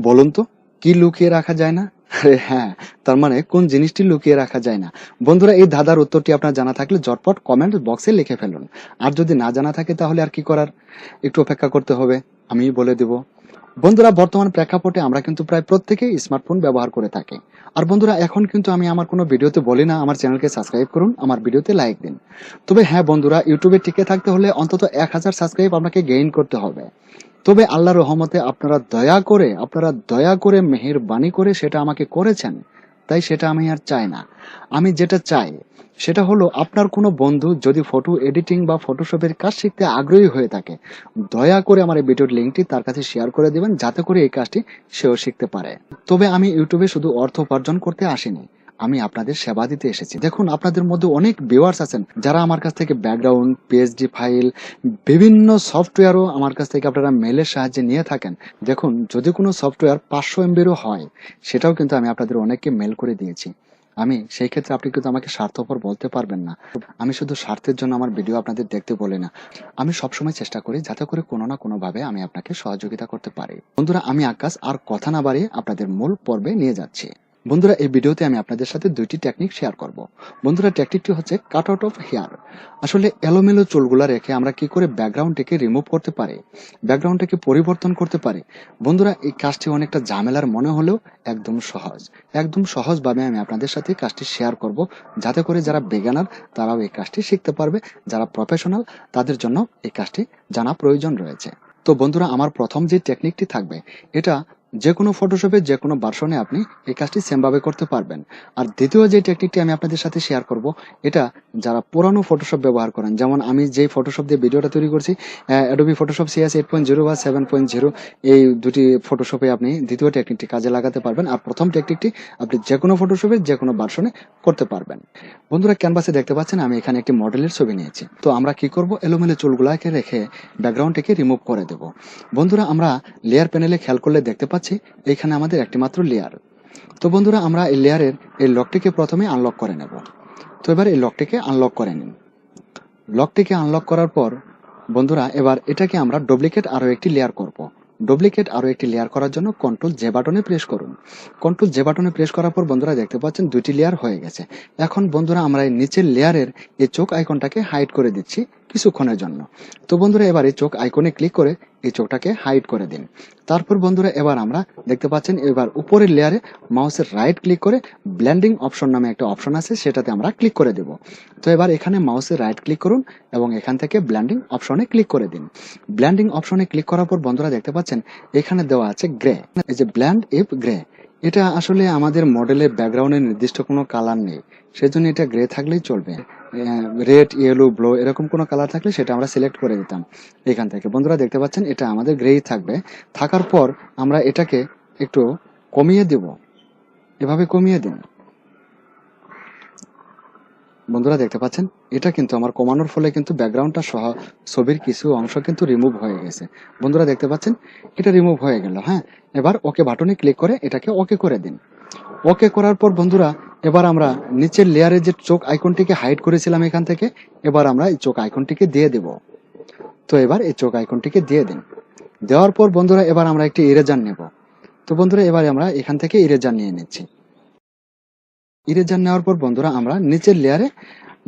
বলুন তো, কি লুকিয়ে রাখা যায় না? আরে হ্যাঁ, তার মানে কোন জিনিসটি লুকিয়ে রাখা যায় না? বন্ধুরা, এই ধাঁধার উত্তরটি আপনার জানা থাকলে ঝটপট কমেন্ট বক্সে লিখে ফেলুন। আর যদি না জানা থাকে তাহলে আর কি করার, একটু অপেক্ষা করতে হবে, আমি বলে দেব। বন্ধুরা, বর্তমান প্রেক্ষাপটে আমরা কিন্তু প্রায় প্রত্যেকেই স্মার্টফোন ব্যবহার করে থাকি। আর বন্ধুরা, এখন কিন্তু আমি আমার কোনো ভিডিওতে বলি না আমার চ্যানেলকে সাবস্ক্রাইব করুন, আমার ভিডিওতে লাইক দিন। তবে হ্যাঁ বন্ধুরা, ইউটিউবে টিকে থাকতে হলে অন্তত 1000 সাবস্ক্রাইব আপনাকে গেইন করতে হবে। তবে আল্লাহর রহমতে আপনারা দয়া করে মেহেরবানি করে সেটা আমাকে করেছেন, তাই সেটা আমি আর চাই না। আমি যেটা চাই সেটা হলো, আপনার কোনো বন্ধু যদি ফটো এডিটিং বা ফটোশপের কাজ শিখতে আগ্রহী হয়ে থাকে, দয়া করে আমার এই ভিডিওর লিঙ্কটি তার কাছে শেয়ার করে দিবেন, যাতে করে এই কাজটি সেও শিখতে পারে। তবে আমি ইউটিউবে শুধু অর্থ উপার্জন করতে আসিনি, আমি আপনাদের সেবা দিতে এসেছি। দেখুন, আপনাদের মধ্যে অনেক ভিউয়ার্স আছেন যারা আমার কাছ থেকে ব্যাকগ্রাউন্ড, পিএইচডি ফাইল, বিভিন্ন সফটওয়্যারও আমার কাছ থেকে আপনারা মেলের সাহায্যে নিয়ে থাকেন। দেখুন, যদি কোনো সফটওয়্যার 500 এমবিরও হয়, সেটাও কিন্তু আমি আপনাদের অনেককে মেল করে দিয়েছি। আমি সেই ক্ষেত্রে আপনি কিন্তু আমাকে স্বার্থপর বলতে পারবেন না। আমি শুধু স্বার্থের জন্য আমার ভিডিও আপনাদের দেখতে বলি না, আমি সবসময় চেষ্টা করি যাতে করে কোনো না কোনো ভাবে আমি আপনাকে সহযোগিতা করতে পারি। বন্ধুরা, আমি আকাশ আর কথা না বাড়িয়ে আপনাদের মূল পর্বে নিয়ে যাচ্ছি। বন্ধুরা, এই ভিডিওতে আমি আপনাদের সাথে দুইটি টেকনিক শেয়ার করব। বন্ধুরা, টেকনিকটি হচ্ছে কাট আউট অফ হেয়ার। আসলে এলোমেলো চুলগুলা রেখে আমরা কি করে ব্যাকগ্রাউন্ডটিকে রিমুভ করতে পারি, ব্যাকগ্রাউন্ডটাকে পরিবর্তন করতে পারি। বন্ধুরা, এই কাজটি অনেকটা ঝামেলার মনে হলেও একদম সহজভাবে আমি আপনাদের সাথে কাজটি শেয়ার করব, যাতে করে যারা বিগিনার তারাও এই কাজটি শিখতে পারবে, যারা প্রফেশনাল তাদের জন্য এই কাজটি জানা প্রয়োজন রয়েছে। তো বন্ধুরা, আমার প্রথম যে টেকনিকটি থাকবে, এটা যে কোনো ফটোশপে যে কোনো ভার্সনে আপনি এই কাজটি সেম ভাবে করতে পারবেন। আর দ্বিতীয় যে টেকনিকটি আমি আপনাদের সাথে শেয়ার করব, এটা যারা পুরানো ফটোশপ ব্যবহার করেন, যেমন আমি যে ফটোশপ দিয়ে ভিডিওটা তৈরি করছি, অ্যাডোবি ফটোশপ সিএস 8.0 বা 7.0, এই দুটি ফটোশপে আপনি দ্বিতীয় টেকনিকটি কাজে লাগাতে পারবেন। আর প্রথম টেকনিকটি আপনি যে কোনো ফটোশপে যে কোনো ভার্সনে করতে পারবেন। বন্ধুরা, ক্যানভাসে দেখতে পাচ্ছেন আমি এখানে একটি মডেলের ছবি নিয়েছি। তো আমরা কি করব, এলোমেলো চুলগুলাকে রেখে ব্যাকগ্রাউন্ডটিকে রিমুভ করে দেব। বন্ধুরা, আমরা লেয়ার প্যানেলে খেয়াল করলে দেখতে পাচ্ছি এখানে আমাদের একটি মাত্র লেয়ার। তো বন্ধুরা, আমরা এই লেয়ারের এই লকটিকে প্রথমে আনলক করে নেব। তো এবার এই লকটিকে আনলক করে নিন। লকটিকে আনলক করার পর বন্ধুরা, এবার এটাকে আমরা ডুপ্লিকেট আরো একটি লেয়ার করব। ডুপ্লিকেট আরো একটি লেয়ার করার জন্য কন্ট্রোল জে বাটনে প্রেস করুন। কন্ট্রোল জে বাটনে প্রেস করার পর বন্ধুরা দেখতে পাচ্ছেন দুইটি লেয়ার হয়ে গেছে। এখন বন্ধুরা, আমরা এই নিচের লেয়ারের এই চোখ আইকনটাকে হাইড করে দিচ্ছি কিছুক্ষণের জন্য। তো বন্ধুরা, এবার এই চোখ আইকনে ক্লিক করে এই চোখটাকে হাইড করে দিন। তারপর বন্ধুরা, এবার আমরা দেখতে পাচ্ছেন এবার উপরের লেয়ারে মাউসের রাইট ক্লিক করে ব্লেন্ডিং অপশন নামে একটা অপশন আছে, সেটাতে আমরা ক্লিক করে দেব। তো এবার এখানে মাউসের রাইট ক্লিক করুন এবং এখান থেকে ব্লেন্ডিং অপশনে ক্লিক করে দিন। ব্লেন্ডিং অপশনে ক্লিক করার পর বন্ধুরা দেখতে পাচ্ছেন এখানে দেওয়া আছে গ্রে, এই যে ব্ল্যান্ড ইফ গ্রে। এটা আসলে আমাদের মডেলের ব্যাকগ্রাউন্ডে নির্দিষ্ট কোনো কালার নেই, সেজন্য এটা গ্রে থাকলেই চলবে। রেড, ইয়েলো, ব্লু এরকম কোনো কালার থাকলে সেটা আমরা সিলেক্ট করে দিতাম এখান থেকে। বন্ধুরা দেখতে পাচ্ছেন এটা আমাদের গ্রেই থাকবে। থাকার পর আমরা এটাকে একটু কমিয়ে দেব, এভাবে কমিয়ে দিন। বন্ধুরা দেখতে পাচ্ছেন এটা কিন্তু আমার কমানোর ফলে কিন্তু ব্যাকগ্রাউন্ডটা সহ ছবির কিছু অংশ কিন্তু রিমুভ হয়ে গেছে। বন্ধুরা দেখতে পাচ্ছেন এটা রিমুভ হয়ে গেল। হ্যাঁ, এবার ওকে বাটনে ক্লিক করে এটাকে ওকে করে দিন। ওকে করার পর বন্ধুরা, এবার আমরা নিচের লেয়ারে যে চোখ আইকনটিকে হাইড করেছিলাম এখান থেকে, এবার আমরা এই চোখ আইকনটিকে দিয়ে দেব। তো এবার এই চোখ আইকনটিকে দিয়ে দিন। দেওয়ার পর বন্ধুরা, এবার আমরা একটি ইরেজার নেব। তো বন্ধুরা, এবার আমরা এখান থেকে ইরেজার নিয়ে নিচ্ছি। ইরেজার নেওয়ার পর বন্ধুরা, আমরা নিচের লেয়ারে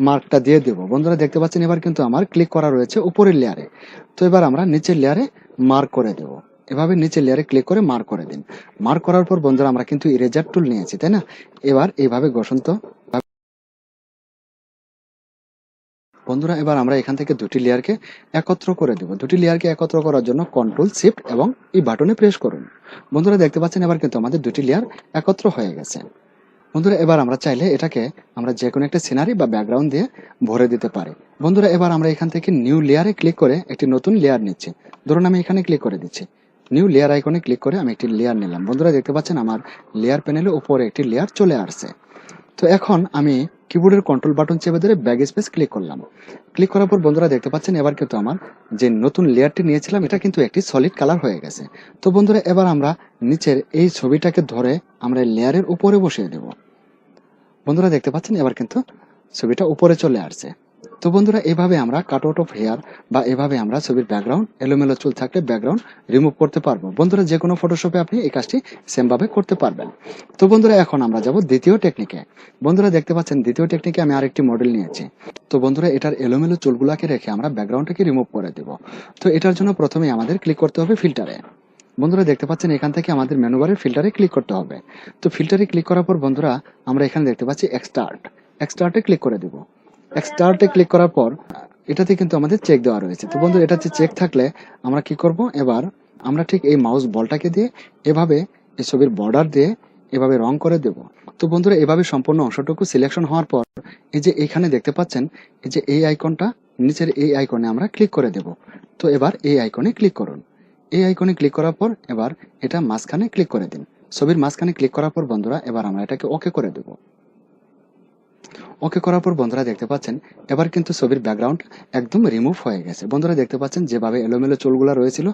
মার্কটা দিয়ে দেব। বন্ধুরা দেখতে পাচ্ছেন এবার কিন্তু আমার ক্লিক করা রয়েছে উপরের লেয়ারে। তো এবার আমরা নিচের লেয়ারে মার্ক করে দেব। এভাবে নিচের লেয়ারে ক্লিক করে মার্ক করে দিন। মার্ক করার পর বন্ধুরা, আমরা কিন্তু ইরেজার টুল নিয়েছি, তাই না? এবার এইভাবে ঘষন্ত বন্ধুরা, এবার আমরা এখান থেকে দুটি লেয়ারকে একত্র করে দেব। দুটি লেয়ারকে একত্র করার জন্য কন্ট্রোল শিফট এবং এই বাটনে প্রেস করুন। বন্ধুরা দেখতে পাচ্ছেন এবার কিন্তু আমাদের দুটি লেয়ার একত্র হয়ে গেছে। বন্ধুরা, এবার আমরা চাইলে এটাকে আমরা যে কোনো একটা সিনারি বা ব্যাকগ্রাউন্ড দিয়ে ভরে দিতে পারি। বন্ধুরা, এবার আমরা এখান থেকে নিউ লেয়ারে ক্লিক করে একটি নতুন লেয়ার নিচ্ছি। ধরুন আমি এখানে ক্লিক করে দিচ্ছি, নিউ লেয়ার আইকনে ক্লিক করে আমি একটি লেয়ার নিলাম। বন্ধুরা দেখতে পাচ্ছেন আমার লেয়ার প্যানেলে উপরে একটি লেয়ার চলে আসছে। তো এখন আমি কিবোর্ডের কন্ট্রোল বাটন চেপে ধরে ব্যাক স্পেস ক্লিক করলাম। ক্লিক করার পর বন্ধুরা দেখতে পাচ্ছেন এবার কিন্তু আমার যে নতুন লেয়ারটি নিয়েছিলাম এটা কিন্তু একটি সলিড কালার হয়ে গেছে। তো বন্ধুরা, এবার আমরা নিচের এই ছবিটাকে ধরে আমরা লেয়ারের উপরে বসিয়ে দেব। বন্ধুরা দেখতে পাচ্ছেন এবার কিন্তু ছবিটা উপরে চলে আসছে। তো বন্ধুরা এভাবে আমরা কাট আউট অফ হেয়ার বা এভাবে আমরা ছবির ব্যাকগ্রাউন্ড এলোমেলো চুল থাকলে ব্যাকগ্রাউন্ড রিমুভ করতে পারবো। বন্ধুরা যে কোনো ফটোশপে আপনি এই কাজটি সেম ভাবে করতে পারবেন। তো বন্ধুরা এখন আমরা যাব দ্বিতীয় টেকনিকে। বন্ধুরা দেখতে পাচ্ছেন দ্বিতীয় টেকনিকে আমি আরেকটি মডেল নিয়েছি। তো বন্ধুরা এটার এলোমেলো চুলগুলাকে রেখে আমরা ব্যাকগ্রাউন্ডটাকে রিমুভ করে দেব। তো এটার জন্য প্রথমে আমাদের ক্লিক করতে হবে ফিল্টারে। বন্ধুরা দেখতে পাচ্ছেন এখান থেকে আমাদের মেনু বারের ফিল্টারে ক্লিক করতে হবে। তো ফিল্টারে ক্লিক করার পর বন্ধুরা আমরা এখানে দেখতে পাচ্ছি এক্সটার্টে ক্লিক করে দেব। এক্সটার্টে ক্লিক করার পর এটাতে কিন্তু আমাদের চেক দেওয়া রয়েছে। তো বন্ধুরা এটাতে চেক থাকলে আমরা কি করব, এবার আমরা ঠিক এই মাউস বলটাকে দিয়ে এভাবে এই ছবির বর্ডার দিয়ে এভাবে রং করে দেব। তো বন্ধুরা এভাবে সম্পূর্ণ অংশটুকু সিলেকশন হওয়ার পর এই যে এখানে দেখতে পাচ্ছেন এই যে এই আইকনটা, নিচের এই আইকনে আমরা ক্লিক করে দেব। তো এবার এই আইকনে ক্লিক করুন। এই আইকনে ক্লিক করার পর এবার এটা মাঝখানে ক্লিক করে দিন। ছবির মাঝখানে ক্লিক করার পর বন্ধুরা এবার আমরা এটাকে ওকে করে দেব। ওকে করার পর বন্ধুরা দেখতে পাচ্ছেন এবার কিন্তু ছবির ব্যাকগ্রাউন্ড একদম রিমুভ হয়ে গেছে। বন্ধুরা দেখতে পাচ্ছেন যেভাবে এলোমেলো চুলগুলা রয়েছিল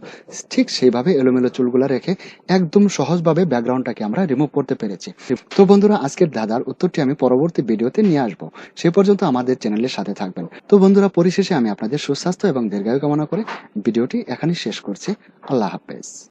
ঠিক সেইভাবে এলোমেলো চুলগুলা রেখে একদম সহজভাবে ব্যাকগ্রাউন্ডটাকে আমরা রিমুভ করতে পেরেছি। তো বন্ধুরা আজকের ধাঁধার উত্তরটি আমি পরবর্তী ভিডিওতে নিয়ে আসবো। সে পর্যন্ত আমাদের চ্যানেলের সাথে থাকবেন। তো বন্ধুরা পরিশেষে আমি আপনাদের সুস্বাস্থ্য এবং দীর্ঘায়ু কামনা করে ভিডিওটি এখানেই শেষ করছি। আল্লাহ হাফেজ।